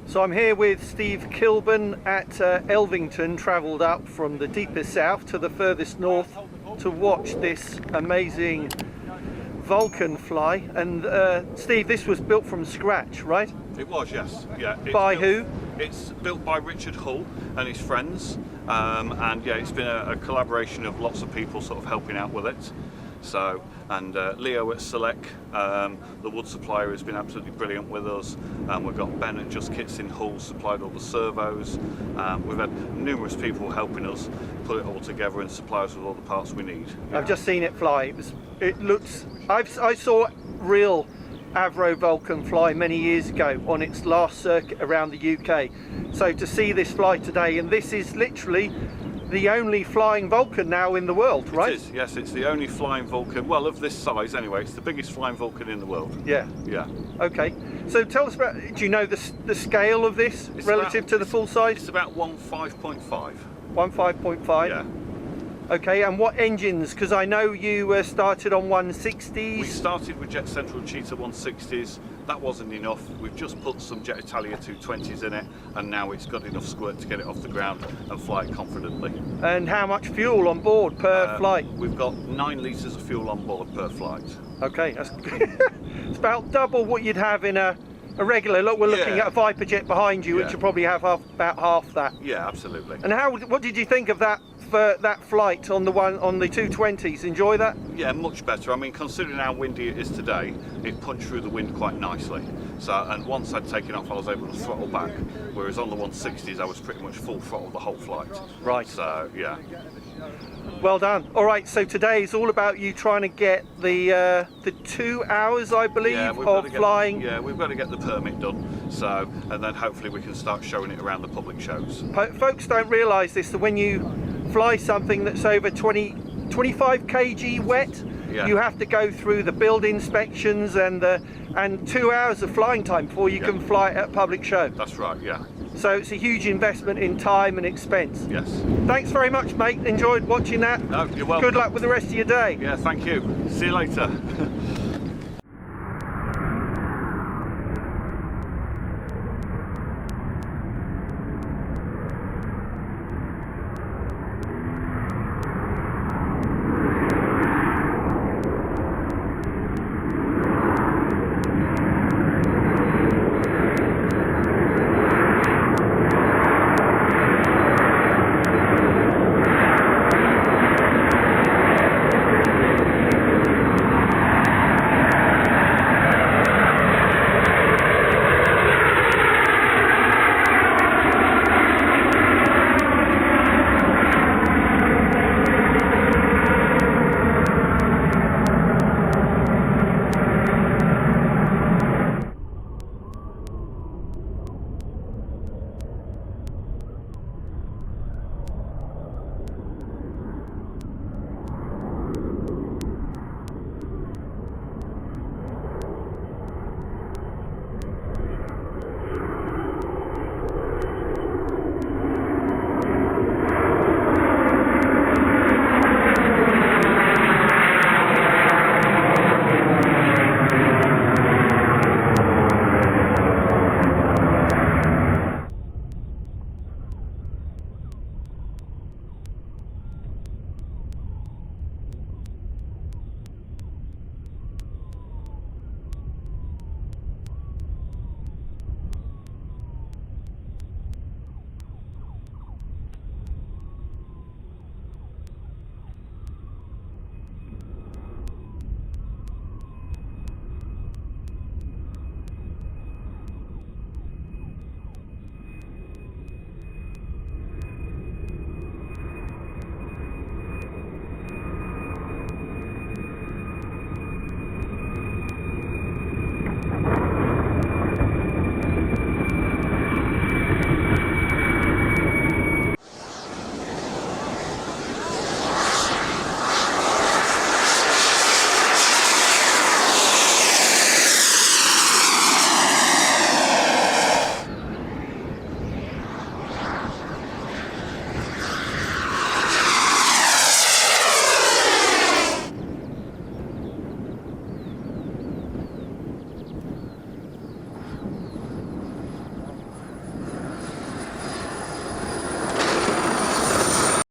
So I'm here with Steve Kilbon at Elvington, travelled up from the deepest south to the furthest north to watch this amazing Vulcan fly. And Steve, this was built from scratch, right? It was, yes. Yeah. By who? It's built by Richard Hull and his friends, and yeah, it's been a collaboration of lots of people sort of helping out with it. So, and Leo at Select, the wood supplier, has been absolutely brilliant with us. We've got Ben at Just Kits in Hull, supplied all the servos. We've had numerous people helping us put it all together and supply us with all the parts we need. I've just seen it fly. It looks. I saw real Avro Vulcan fly many years ago on its last circuit around the UK. So to see this fly today, and this is literally the only flying Vulcan now in the world, right? It is, yes, it's the only flying Vulcan, well, of this size anyway. It's the biggest flying Vulcan in the world. Yeah. Yeah. Okay, so tell us about, do you know the scale of this relative to the full size? It's about 1.5.5. 1.5.5? Yeah. Okay, and what engines? Because I know you started on 160s. We started with Jet Central Cheetah 160s. That wasn't enough. We've just put some Jet Italia 220s in it, and now it's got enough squirt to get it off the ground and fly it confidently. And how much fuel on board per flight? We've got 9 litres of fuel on board per flight. Okay, that's it's about double what you'd have in a regular. Look, we're looking at a Viper jet behind you, which will probably have about half that. Yeah, absolutely. And what did you think of that flight on the 220s? Enjoy that? Yeah, much better. I mean, considering how windy it is today, it punched through the wind quite nicely. So, and once I'd taken off, I was able to throttle back. Whereas on the 160s, I was pretty much full throttle the whole flight. Right. So, yeah. Well done. All right. So today is all about you trying to get the 2 hours, I believe, of flying. Yeah, we've got to get the permit done. So, and then hopefully we can start showing it around the public shows. Folks don't realise this, that when you fly something that's over 25 kg wet, you have to go through the build inspections and 2 hours of flying time before you can fly it at a public show. That's right, yeah. So it's a huge investment in time and expense. Yes. Thanks very much, mate. Enjoyed watching that. No, you're welcome. Good luck with the rest of your day. Yeah, thank you. See you later.